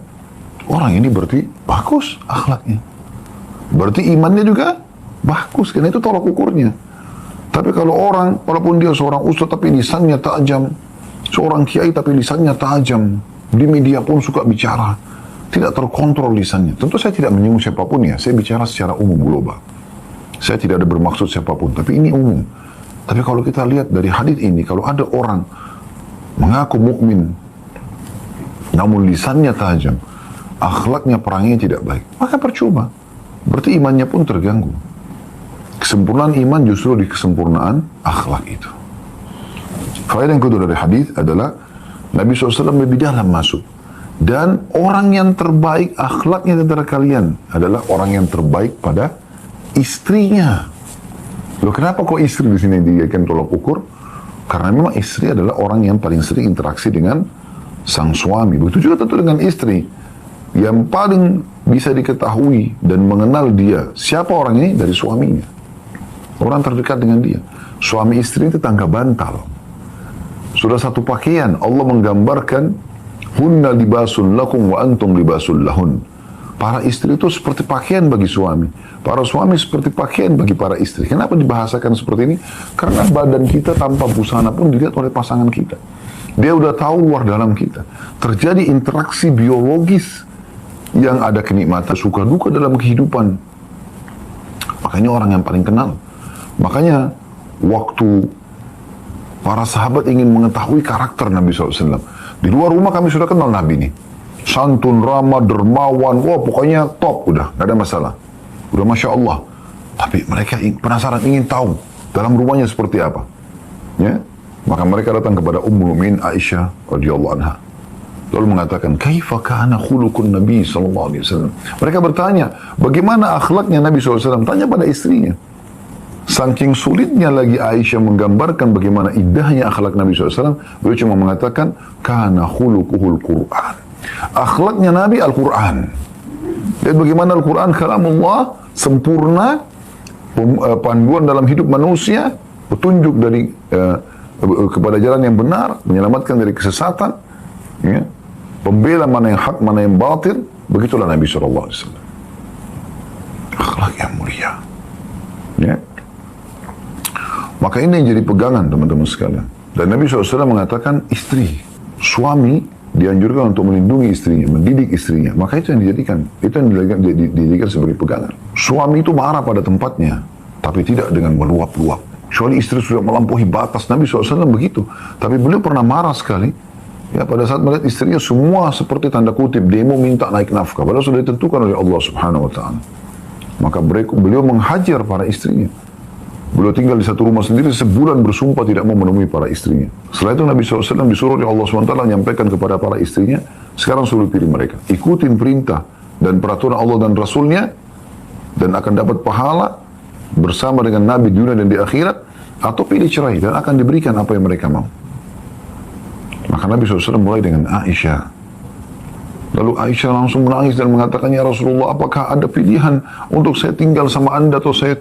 Orang ini berarti bagus akhlaknya. Berarti imannya juga bagus, karena itu tolak ukurnya. Tapi kalau orang, walaupun dia seorang ustaz, tapi lisannya tajam, Seorang kiai tapi lisannya tajam, di media pun suka bicara, tidak terkontrol lisannya. Tentu saya tidak menyinggung siapapun ya, saya bicara secara umum global. Saya tidak ada bermaksud siapapun, tapi ini umum. Tapi kalau kita lihat dari hadis ini, kalau ada orang mengaku mukmin, namun lisannya tajam, akhlaknya perangnya tidak baik, maka percuma. Berarti imannya pun terganggu. Kesempurnaan iman justru di kesempurnaan akhlak itu. Faedah yang kedua dari hadis adalah Nabi SAW lebih dalam masuk. Dan orang yang terbaik akhlaknya antara kalian adalah orang yang terbaik pada istrinya. Loh, kenapa kok istri di sini dijadikan tolak ukur? Karena memang istri adalah orang yang paling sering interaksi dengan sang suami. Begitu juga tentu dengan istri. Yang paling bisa diketahui dan mengenal dia, siapa orang ini? Dari suaminya. Orang terdekat dengan dia. Suami istri itu tangga bantal. Sudah satu pakaian. Allah menggambarkan, hunna libasun lakum wa antum libasun lahun. Para istri itu seperti pakaian bagi suami. Para suami seperti pakaian bagi para istri. Kenapa dibahasakan seperti ini? Karena badan kita tanpa busana pun dilihat oleh pasangan kita. Dia udah tahu luar dalam kita. Terjadi interaksi biologis yang ada kenikmatan, suka duka dalam kehidupan. Makanya orang yang paling kenal. Makanya waktu para sahabat ingin mengetahui karakter Nabi SAW. Di luar rumah kami sudah kenal Nabi ini. Santun, ramah, dermawan, wah pokoknya top, udah, gak ada masalah. Udah Masya Allah. Tapi mereka penasaran, ingin tahu dalam rumahnya seperti apa. Ya? Maka mereka datang kepada Ummul Mukminin Aisyah radhiyallahu anha. Lalu mengatakan, kaifa kana khuluqun Nabi sallallahu alaihi wasallam. Mereka bertanya, bagaimana akhlaknya Nabi SAW? Tanya pada istrinya. Saking sulitnya lagi Aisyah menggambarkan bagaimana indahnya akhlak Nabi SAW, beliau cuma mengatakan, kana khuluquhul Qur'an. Akhlaknya Nabi Al-Quran. Dan bagaimana Al-Quran kalamullah, sempurna, panduan dalam hidup manusia, petunjuk dari kepada jalan yang benar, menyelamatkan dari kesesatan, ya, pembela mana yang hak, mana yang batil. Begitulah Nabi SAW. Akhlak yang mulia. Ya. Maka ini yang jadi pegangan teman-teman sekalian. Dan Nabi SAW mengatakan istri, suami dianjurkan untuk melindungi istrinya, mendidik istrinya. Maka itu yang dijadikan sebagai pegangan. Suami itu marah pada tempatnya, tapi tidak dengan meluap-luap. Kecuali istri sudah melampaui batas. Nabi SAW begitu. Tapi beliau pernah marah sekali. Ya, pada saat melihat istrinya semua seperti tanda kutip demo minta naik nafkah. Padahal sudah ditentukan oleh Allah Subhanahu Wa Taala. Maka beliau menghajar para istrinya. Beliau tinggal di satu rumah sendiri sebulan bersumpah tidak mau menemui para istrinya. Setelah itu Nabi SAW disuruh oleh Allah SWT menyampaikan kepada para istrinya, sekarang suruh pilih mereka. Ikutin perintah dan peraturan Allah dan Rasulnya, dan akan dapat pahala bersama dengan Nabi di dunia dan di akhirat, atau pilih cerai dan akan diberikan apa yang mereka mau. Maka Nabi SAW mulai dengan Aisyah. Lalu Aisyah langsung menangis dan mengatakan, ya Rasulullah, apakah ada pilihan untuk saya tinggal sama anda atau saya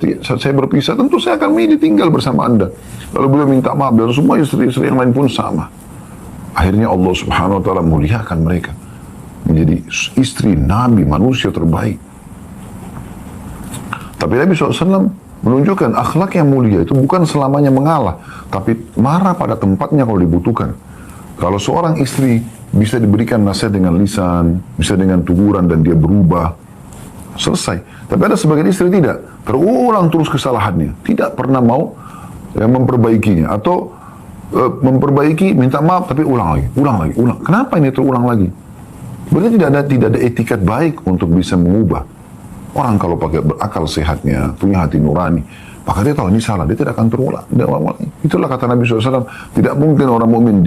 berpisah? Tentu saya akan milih tinggal bersama anda. Lalu beliau minta maaf, dan semua istri-istri yang lain pun sama. Akhirnya Allah Subhanahu Wa Taala muliakan mereka menjadi istri Nabi, manusia terbaik. Tapi Nabi SAW menunjukkan akhlak yang mulia itu bukan selamanya mengalah, tapi marah pada tempatnya kalau dibutuhkan. Kalau seorang istri bisa diberikan nasihat dengan lisan, bisa dengan teguran dan dia berubah, selesai. Tapi ada sebagian istri tidak, terulang terus kesalahannya, tidak pernah mau memperbaikinya, atau memperbaiki, minta maaf tapi ulang lagi. Kenapa ini terulang lagi? Berarti tidak ada etikat baik untuk bisa mengubah. Orang kalau pakai berakal sehatnya, punya hati nurani, maka dia tahu ini salah, dia tidak akan terulang. Itulah kata Nabi SAW, tidak mungkin orang mukmin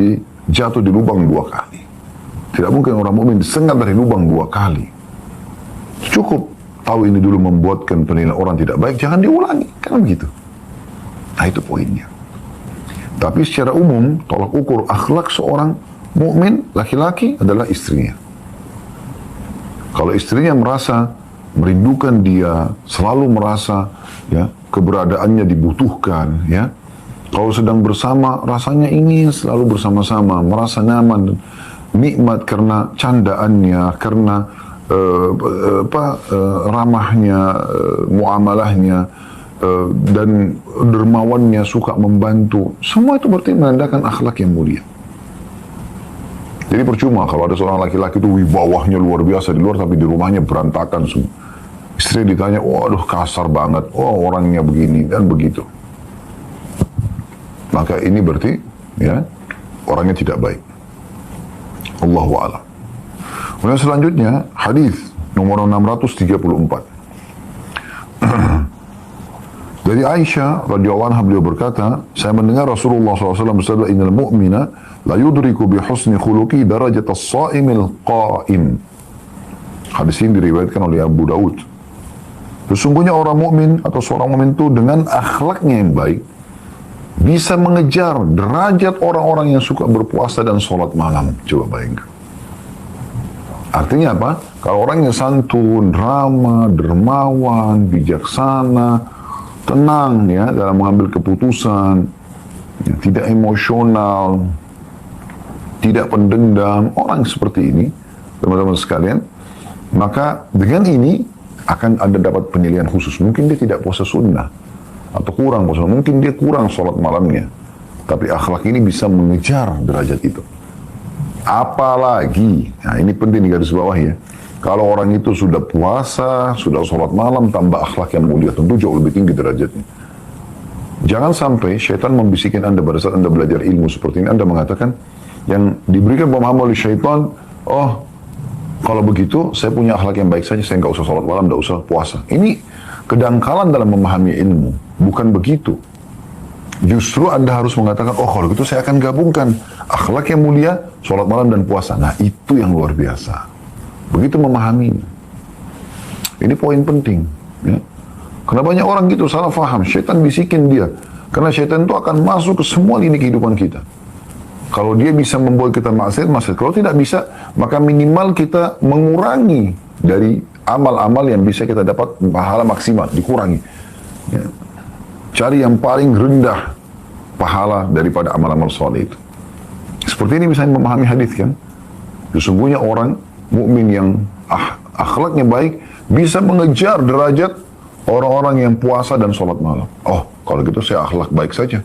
jatuh di lubang 2 kali. Tidak mungkin orang mukmin disengat dari lubang 2 kali. Cukup tahu ini dulu membuatkan penilaian orang tidak baik, jangan diulangi, kan begitu. Nah itu poinnya. Tapi secara umum, tolak ukur akhlak seorang mukmin laki-laki adalah istrinya. Kalau istrinya merasa merindukan dia, selalu merasa ya keberadaannya dibutuhkan, ya. Kalau sedang bersama rasanya ingin selalu bersama-sama, merasa nyaman, nikmat karena candaannya, karena ramahnya, muamalahnya, dan dermawannya, suka membantu. Semua itu berarti menandakan akhlak yang mulia. Jadi percuma kalau ada seorang laki-laki itu wibawahnya luar biasa di luar, tapi di rumahnya berantakan semua. Istri ditanya, waduh kasar banget, oh orangnya begini dan begitu. Maka ini berarti ya orangnya tidak baik. Allahu a'lam. Kemudian selanjutnya hadis nomor 634. Dari Aisyah radhiyallahu anha, beliau berkata, saya mendengar Rasulullah SAW bersabda, innal mu'mina la yudriku bi husni khuluqi darajat as-sa'imil qa'im. Hadis ini diriwayatkan oleh Abu Daud. Sesungguhnya orang mukmin atau seorang mukmin itu dengan akhlaknya yang baik bisa mengejar derajat orang-orang yang suka berpuasa dan sholat malam. Coba bayangkan. Artinya apa? Kalau orang yang santun, ramah, dermawan, bijaksana, tenang ya dalam mengambil keputusan, ya, tidak emosional, tidak pendendam, orang seperti ini, teman-teman sekalian, maka dengan ini akan ada dapat penilaian khusus. Mungkin dia tidak puasa sunnah, atau kurang puasa, mungkin dia kurang sholat malamnya, tapi akhlak ini bisa mengejar derajat itu. Apalagi, nah ini penting di garis bawah ya, kalau orang itu sudah puasa, sudah sholat malam, tambah akhlak yang mulia, tentu jauh lebih tinggi derajatnya. Jangan sampai syaitan membisikin Anda pada saat Anda belajar ilmu seperti ini, Anda mengatakan, yang diberikan pemahaman oleh syaitan, oh, kalau begitu, saya punya akhlak yang baik saja, saya nggak usah sholat malam, nggak usah puasa. Ini kedangkalan dalam memahami ilmu, bukan begitu. Justru Anda harus mengatakan, oh kalau gitu saya akan gabungkan akhlak yang mulia, sholat malam dan puasa. Nah itu yang luar biasa. Begitu memahaminya. Ini poin penting. Ya. Karena banyak orang gitu salah faham. Syaitan bisikin dia. Karena syaitan itu akan masuk ke semua lini kehidupan kita. Kalau dia bisa membuat kita maksiat, maksiat. Kalau tidak bisa, maka minimal kita mengurangi dari amal-amal yang bisa kita dapat pahala maksimal. Dikurangi. Ya. Cari yang paling rendah pahala daripada amal-amal soleh itu. Seperti ini misalnya memahami hadis kan. Sesungguhnya orang mukmin yang akhlaknya baik bisa mengejar derajat orang-orang yang puasa dan sholat malam. Oh, kalau gitu saya akhlak baik saja.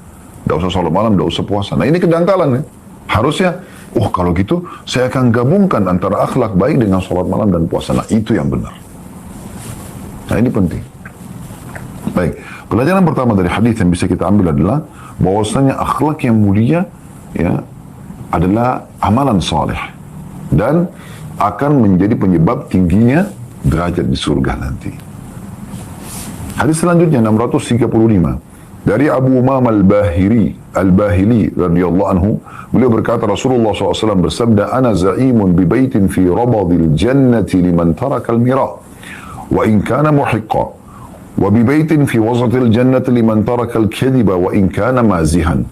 Tidak usah sholat malam, tidak usah puasa. Nah ini kedangkalan ya. Harusnya, oh kalau gitu saya akan gabungkan antara akhlak baik dengan sholat malam dan puasa. Nah itu yang benar. Nah ini penting. Baik, pelajaran pertama dari hadis yang bisa kita ambil adalah bahwasanya akhlak yang mulia ya adalah amalan saleh dan akan menjadi penyebab tingginya derajat di surga nanti. Hadis selanjutnya 635 dari Abu Umamah al-Bahili radhiyallahu anhu, beliau berkata Rasulullah SAW bersabda, ana za'imun bi baitin fi rabadil jannati liman taraka al-mira wa in kana muhiqqa wa bi baitin fi wasatil jannati liman taraka al-kadhiba wa in kana mazihan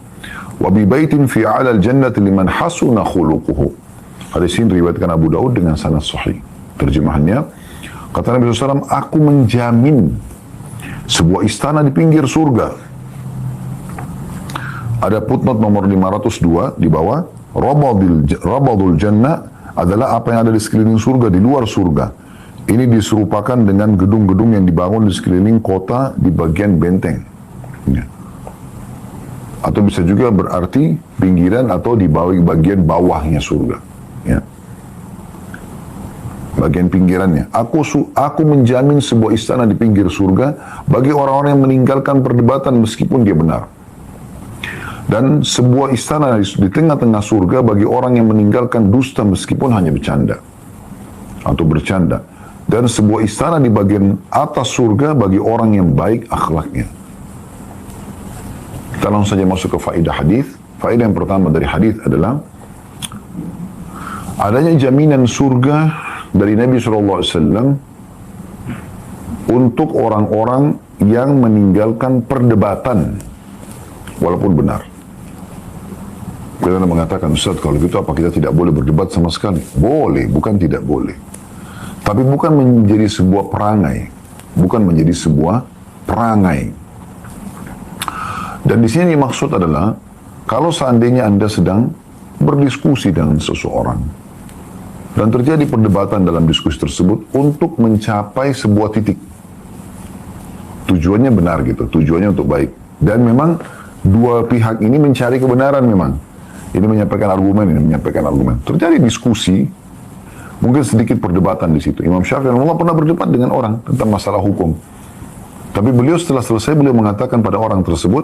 wa bi baitin fi a'la al-jannati liman hasuna khuluquhu. Hadis ini diriwayatkan Abu Daud dengan sanad sahih. Terjemahannya, kata Nabi SAW, aku menjamin sebuah istana di pinggir surga. Ada footnote nomor 502 di bawah, Rabadul Jannah adalah apa yang ada di sekeliling surga, di luar surga. Ini diserupakan dengan gedung-gedung yang dibangun di sekeliling kota di bagian benteng. Ya. Atau bisa juga berarti pinggiran atau di bagian bawahnya surga. Ya. Bagian pinggirannya. Aku menjamin sebuah istana di pinggir surga bagi orang-orang yang meninggalkan perdebatan meskipun dia benar. Dan sebuah istana di tengah-tengah surga bagi orang yang meninggalkan dusta meskipun hanya bercanda atau bercanda. Dan sebuah istana di bagian atas surga bagi orang yang baik akhlaknya. Kita langsung saja masuk ke faedah hadis. Faedah yang pertama dari hadis adalah adanya jaminan surga dari Nabi SAW untuk orang-orang yang meninggalkan perdebatan walaupun benar. Kita mengatakan, Ustaz, kalau gitu apa kita tidak boleh berdebat sama sekali? Boleh, bukan tidak boleh. Tapi bukan menjadi sebuah perangai. Bukan menjadi sebuah perangai. Dan di sini maksud adalah, kalau seandainya Anda sedang berdiskusi dengan seseorang, dan terjadi perdebatan dalam diskusi tersebut untuk mencapai sebuah titik. Tujuannya benar gitu, tujuannya untuk baik. Dan memang dua pihak ini mencari kebenaran memang. Ini menyampaikan argumen, ini menyampaikan argumen. Terjadi diskusi, mungkin sedikit perdebatan di situ. Imam Syafi'i rahimahullah pernah berdebat dengan orang tentang masalah hukum. Tapi beliau setelah selesai, beliau mengatakan pada orang tersebut,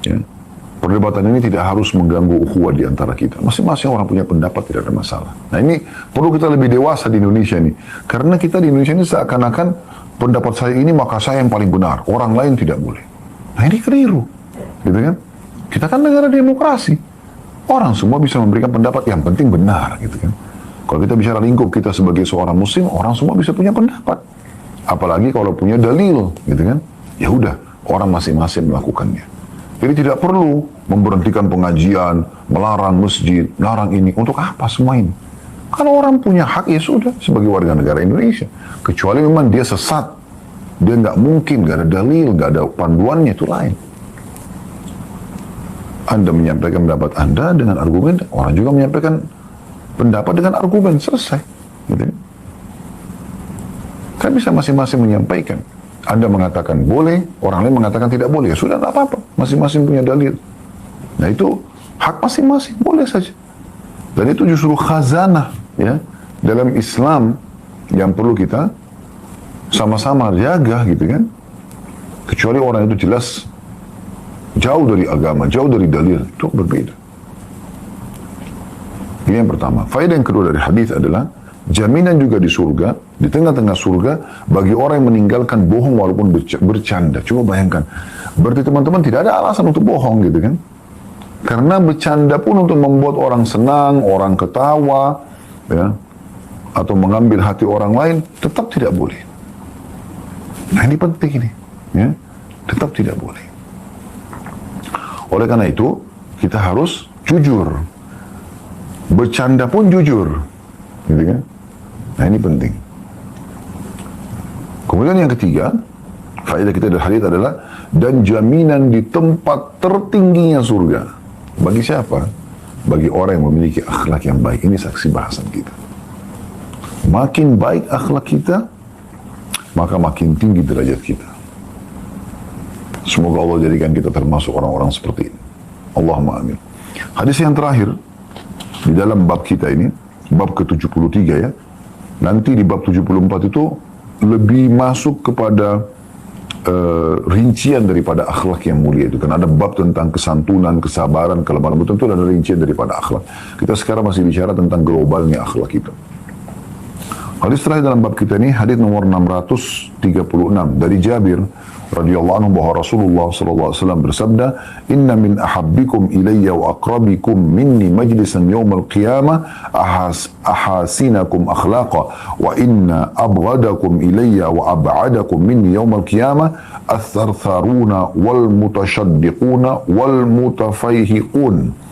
ya, perdebatan ini tidak harus mengganggu ukhuwah di antara kita. Masing-masing orang punya pendapat, tidak ada masalah. Nah ini perlu kita lebih dewasa di Indonesia ini. Karena kita di Indonesia ini seakan-akan pendapat saya ini maka saya yang paling benar. Orang lain tidak boleh. Nah ini keliru. Gitu kan? Kita kan negara demokrasi. Orang semua bisa memberikan pendapat, yang penting benar, gitu kan. Kalau kita bicara lingkup kita sebagai seorang muslim, orang semua bisa punya pendapat. Apalagi kalau punya dalil, gitu kan. Ya udah, orang masing-masing melakukannya. Jadi tidak perlu memberhentikan pengajian, melarang masjid, melarang ini. Untuk apa semua ini? Kalau orang punya hak, ya sudah, sebagai warga negara Indonesia. Kecuali memang dia sesat. Dia nggak mungkin, nggak ada dalil, nggak ada panduannya, itu lain. Anda menyampaikan pendapat Anda dengan argumen, orang juga menyampaikan pendapat dengan argumen, selesai. Gitu. Kan bisa masing-masing menyampaikan. Anda mengatakan boleh, orang lain mengatakan tidak boleh, ya sudah, tak apa-apa. Masing-masing punya dalil. Nah itu hak masing-masing, boleh saja. Dan itu justru khazanah, ya, dalam Islam yang perlu kita sama-sama jaga, gitu kan. Kecuali orang itu jelas jauh dari agama, jauh dari dalil, itu berbeda. Ini yang pertama. Faedah yang kedua dari hadis adalah jaminan juga di surga, di tengah-tengah surga, bagi orang yang meninggalkan bohong walaupun bercanda. Coba bayangkan. Berarti teman-teman tidak ada alasan untuk bohong, gitu kan? Karena bercanda pun untuk membuat orang senang, orang ketawa, ya, atau mengambil hati orang lain, tetap tidak boleh. Nah ini penting ini, ya, tetap tidak boleh. Oleh karena itu, kita harus jujur. Bercanda pun jujur. Gitu kan? Nah ini penting. Kemudian yang ketiga, faedah kita dari hadis adalah, dan jaminan di tempat tertingginya surga. Bagi siapa? Bagi orang yang memiliki akhlak yang baik. Ini saksi bahasan kita. Makin baik akhlak kita, maka makin tinggi derajat kita. Semoga Allah jadikan kita termasuk orang-orang seperti ini. Allahumma amin. Hadis yang terakhir di dalam bab kita ini, bab ke-73 ya. Nanti di bab 74 itu lebih masuk kepada rincian daripada akhlak yang mulia itu. Kan ada bab tentang kesantunan, kesabaran, kelemah lembutan, itu ada rincian daripada akhlak. Kita sekarang masih bicara tentang globalnya akhlak itu. Hadis terakhir dalam bab kita ini, hadis nomor 636 dari Jabir radhiyallahu anhu bahwa Rasulullah sallallahu alaihi wasallam bersabda, "Inna min ahabbikum ilayya wa aqrabikum minni majlisan yawmal qiyamah ahasinakum akhlaqa wa inna abghadakum ilayya wa ab'adakum minni yawmal qiyamah ath-thartharuna wal mutashaddiquna wal mutafayhiqun."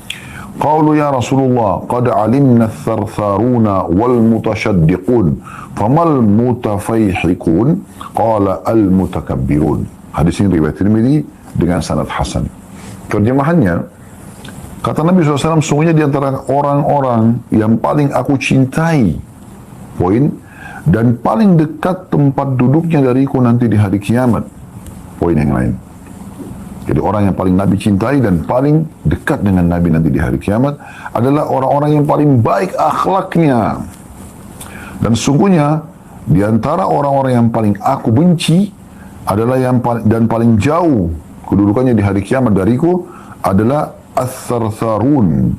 Qalu ya Rasulullah, qad alimna ath-thartharuna wal mutashaddiqun, famal mutafayhiqun? Qala al-mutakabbirun. Hadis ini riwayat Tirmidzi dengan sanad hasan. Terjemahannya, kata Nabi SAW, sungguhnya di antara orang-orang yang paling aku cintai, poin, dan paling dekat tempat duduknya dariku nanti di hari kiamat, poin yang lain. Jadi orang yang paling Nabi cintai dan paling dekat dengan Nabi nanti di hari kiamat adalah orang-orang yang paling baik akhlaknya. Dan sungguhnya di antara orang-orang yang paling aku benci adalah yang paling jauh kedudukannya di hari kiamat dariku adalah ath-thartharun,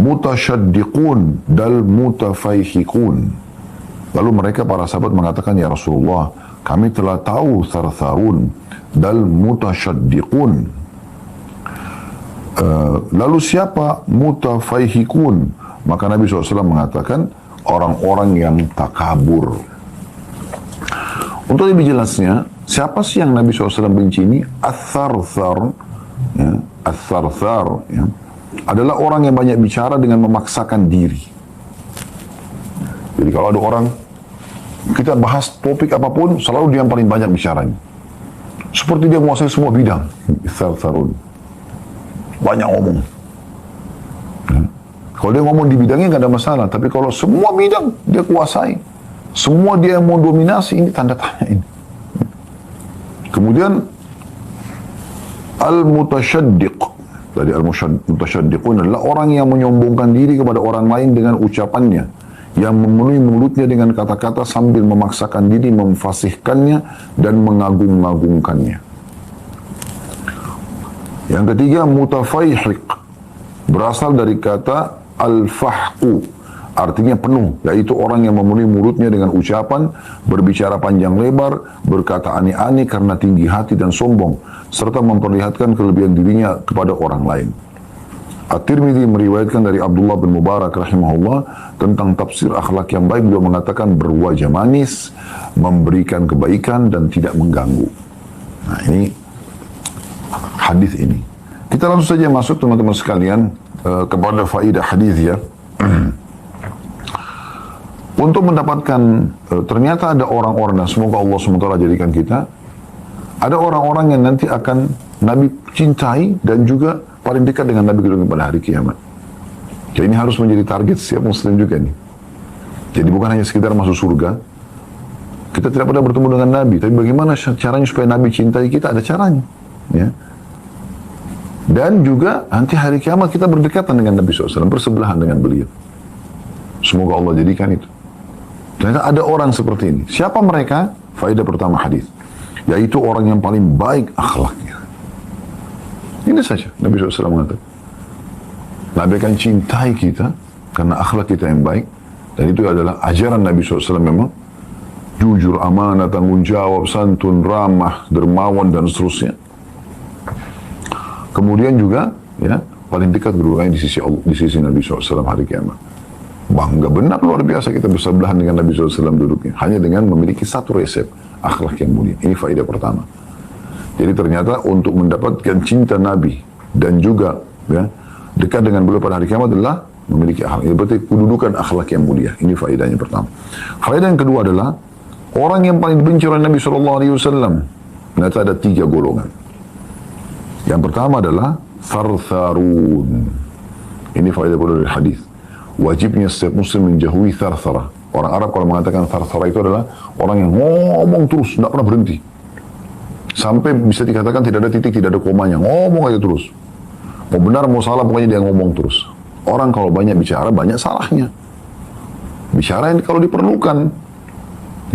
mutasyaddiqun, dal mutafayhiqun. Lalu mereka para sahabat mengatakan, ya Rasulullah, kami telah tahu thartharun dal mutasyaddiqun. Lalu siapa mutafayhiqun? Maka Nabi SAW mengatakan orang-orang yang takabur. Untuk lebih jelasnya, siapa sih yang Nabi SAW benci ini? Ath-tharthar, ya, ath-tharthar, ya, adalah orang yang banyak bicara dengan memaksakan diri. Jadi kalau ada orang, kita bahas topik apapun, selalu dia yang paling banyak bicaranya. Seperti dia menguasai semua bidang. Ath-thartharun. Banyak ngomong. Ya. Kalau dia ngomong di bidangnya nggak ada masalah, tapi kalau semua bidang dia kuasai, semua dia yang mau dominasi, ini tanda tanya ini. Kemudian al-mutasyaddiq, dari al-mutasyaddiqun adalah orang yang menyombongkan diri kepada orang lain dengan ucapannya, yang memenuhi mulutnya dengan kata-kata sambil memaksakan diri memfasihkannya dan mengagung-agungkannya. Yang ketiga, mutafaihiq, berasal dari kata al-fahqu, artinya penuh, yaitu orang yang memenuhi mulutnya dengan ucapan, berbicara panjang lebar, berkata aneh-aneh karena tinggi hati dan sombong, serta memperlihatkan kelebihan dirinya kepada orang lain. At-Tirmidzi meriwayatkan dari Abdullah bin Mubarak rahimahullah tentang tafsir akhlak yang baik, beliau mengatakan berwajah manis, memberikan kebaikan dan tidak mengganggu. Nah, ini hadis ini. Kita langsung saja masuk teman-teman sekalian kepada faidah hadis ya. Untuk mendapatkan ternyata ada orang-orang, dan semoga Allah SWT jadikan kita, ada orang-orang yang nanti akan Nabi cintai dan juga paling dekat dengan Nabi pada hari kiamat. Jadi ini harus menjadi target setiap muslim juga nih. Jadi bukan hanya sekedar masuk surga, kita tidak pernah bertemu dengan Nabi, tapi bagaimana caranya supaya Nabi cintai kita, ada caranya. Ya. Dan juga nanti hari kiamat kita berdekatan dengan Nabi SAW, bersebelahan dengan beliau. Semoga Allah jadikan itu. Ternyata ada orang seperti ini. Siapa mereka? Faedah pertama hadis, yaitu orang yang paling baik akhlaknya. Ini saja Nabi SAW mengatakan. Nabi akan cintai kita karena akhlak kita yang baik. Dan itu adalah ajaran Nabi SAW memang. Jujur, amanah, tanggung jawab, santun, ramah, dermawan, dan seterusnya. Kemudian juga ya paling dekat duduknya di sisi Allah, di sisi Nabi SAW hari kiamat. Bangga benar luar biasa kita bersebelahan dengan Nabi SAW duduknya. Hanya dengan memiliki satu resep akhlak yang mulia. Ini faedah pertama. Jadi ternyata untuk mendapatkan cinta Nabi dan juga ya, dekat dengan beliau pada hari kiamat adalah memiliki akhlak. Ini berarti kedudukan akhlak yang mulia. Ini faedahnya pertama. Faedah yang kedua adalah orang yang paling dibenci oleh Nabi SAW. Ternyata ada 3 golongan. Yang pertama adalah thartharun. Ini faedah dari hadis. Wajibnya setiap muslim menjauhi tharthara. Orang Arab kalau mengatakan tharthara itu adalah orang yang ngomong terus, tidak pernah berhenti. Sampai bisa dikatakan tidak ada titik, tidak ada komanya. Ngomong aja terus. Mau benar, mau salah, pokoknya dia ngomong terus. Orang kalau banyak bicara, banyak salahnya. Bicara yang kalau diperlukan.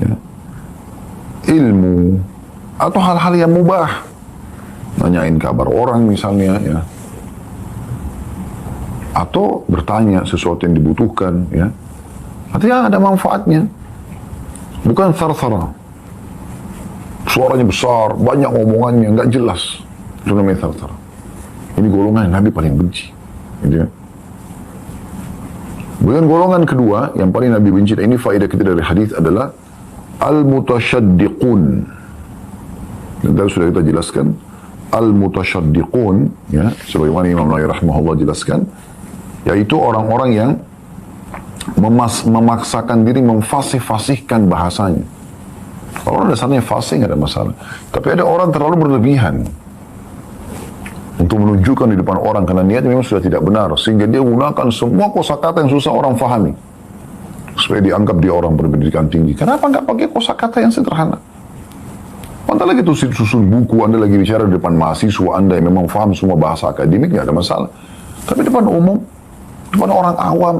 Ya. Ilmu. Atau hal-hal yang mubah. Nanyain kabar orang misalnya. Ya. Atau bertanya sesuatu yang dibutuhkan. Ya. Artinya ada manfaatnya. Bukan thar-thara. Suaranya besar, banyak omongannya, nggak jelas. Itu namanya thar-thara. Ini golongan yang Nabi paling benci. Gitu ya. Kemudian golongan kedua, yang paling Nabi benci, dan ini faedah kita dari hadis adalah al-mutasyaddiqun. Dan tadi sudah kita jelaskan, al-mutasyaddiqun, ya, sebagaimana Imam Nawawi rahimahullah jelaskan, yaitu orang-orang yang memaksakan diri, memfasih-fasihkan bahasanya. Orang dasarnya fasih nggak ada masalah. Tapi ada orang terlalu berlebihan untuk menunjukkan di depan orang karena niatnya memang sudah tidak benar, sehingga dia gunakan semua kosakata yang susah orang fahami supaya dianggap dia orang berpendidikan tinggi. Kenapa nggak pakai kosakata yang sederhana? Anda lagi tuh susun buku, Anda lagi bicara di depan mahasiswa Anda yang memang faham semua bahasa akademik, nggak ada masalah. Tapi depan umum, depan orang awam,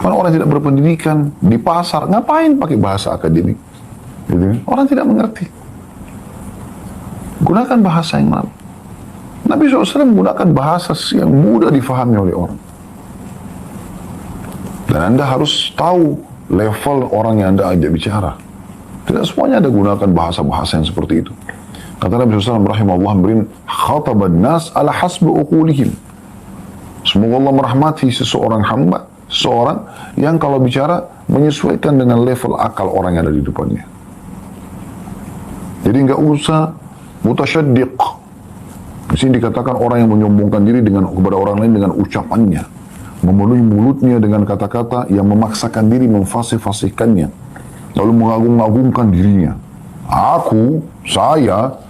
depan orang yang tidak berpendidikan, di pasar, ngapain pakai bahasa akademik? Gitu. Orang tidak mengerti. Gunakan bahasa yang mana? Nabi SAW menggunakan bahasa yang mudah difahami oleh orang. Dan Anda harus tahu level orang yang Anda ajak bicara. Tidak semuanya Anda gunakan bahasa-bahasa yang seperti itu. Kata Nabi SAW rahimahullah, khataban nas ala hasbi uqulihim. Semoga Allah merahmati seseorang hamba, seseorang yang kalau bicara menyesuaikan dengan level akal orang yang ada di depannya. Jadi nggak usah mutasyaddiq. Di sini dikatakan orang yang menyombongkan diri kepada orang lain dengan ucapannya, memenuhi mulutnya dengan kata-kata yang memaksakan diri, memfasih-fasihkannya, lalu mengagung-agungkan dirinya. Saya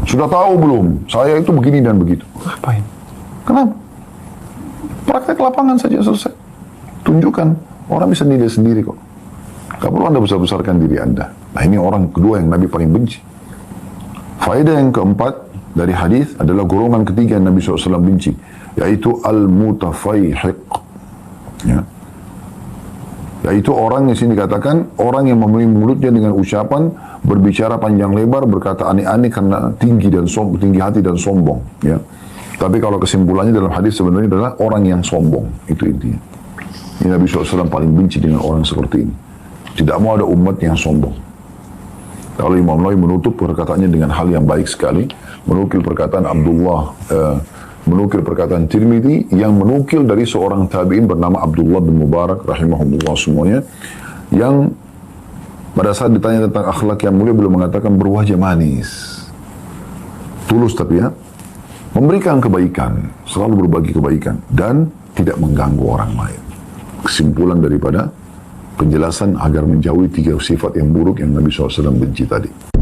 sudah tahu belum? Saya itu begini dan begitu. Ngapain? Kenapa? Praktek lapangan saja selesai. Tunjukkan, orang bisa nilai sendiri kok. Gak perlu Anda besar-besarkan diri Anda. Nah, ini orang kedua yang Nabi paling benci. Faedah yang keempat dari hadis adalah golongan ketiga yang Nabi SAW benci, yaitu al-mutafaihiq. Ya. Yaitu orang yang sini dikatakan orang yang memenuhi mulutnya dengan ucapan, berbicara panjang lebar, berkata aneh-aneh karena tinggi hati dan sombong. Ya. Tapi kalau kesimpulannya dalam hadis sebenarnya adalah orang yang sombong, itu intinya. Ini Nabi SAW paling benci dengan orang seperti ini. Tidak mau ada umat yang sombong. Kalau Imam Nawawi menutup perkataannya dengan hal yang baik sekali, menukil perkataan menukil perkataan Tirmidzi yang menukil dari seorang tabi'in bernama Abdullah bin Mubarak rahimahullah semuanya, yang pada saat ditanya tentang akhlak yang mulia beliau mengatakan berwajah manis, tulus tapi ya, memberikan kebaikan, selalu berbagi kebaikan dan tidak mengganggu orang lain. Kesimpulan daripada penjelasan agar menjauhi 3 sifat yang buruk yang Nabi SAW benci tadi.